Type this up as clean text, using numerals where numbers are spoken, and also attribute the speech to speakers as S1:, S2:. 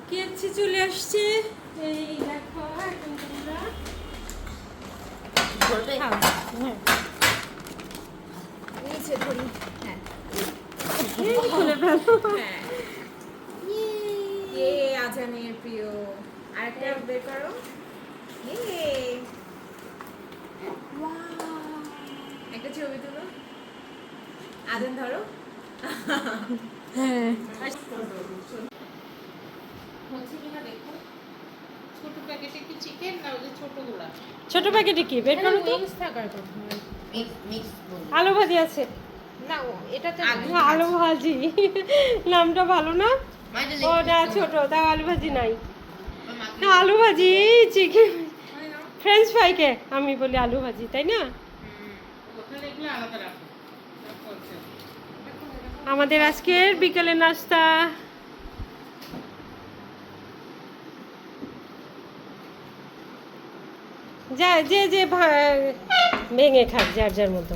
S1: কেচি চলে আসছে। এই দেখো এখন তোমরা
S2: বলবে
S1: খাও। হ্যাঁ
S2: নিচে ধরি। হ্যাঁ
S1: খুলে ফেলো।
S2: হ্যাঁ এ আজানের প্রিয় আরেকটা বের করো। একটা ছবি তুলো। আজান ধরো।
S1: হ্যাঁ
S3: হচ্ছে কিনা দেখো। ছোট প্যাকেটে কি চিকেন না ওই যে ছোটগুলা?
S1: ছোট প্যাকেটে কি বের করো তো।
S3: উইংস থাকার কথা।
S2: মিক্স
S1: আলু ভাজি আছে।
S3: না এটাতে
S1: আলু ভাজি নামটা ভালো না।
S2: মাইরে
S1: ওটা ছোট, তাও আলু ভাজি নাই। আলু ভাজি চিকেন ফ্রেঞ্চ ফ্রাইকে আমি বলি আলু ভাজি, তাই না?
S3: ওখানে এগুলো আলাদা রাখো।
S1: আমাদের আজকের বিকেলের নাস্তা। যা যে যে ভেঙে খাক যার যার মতো।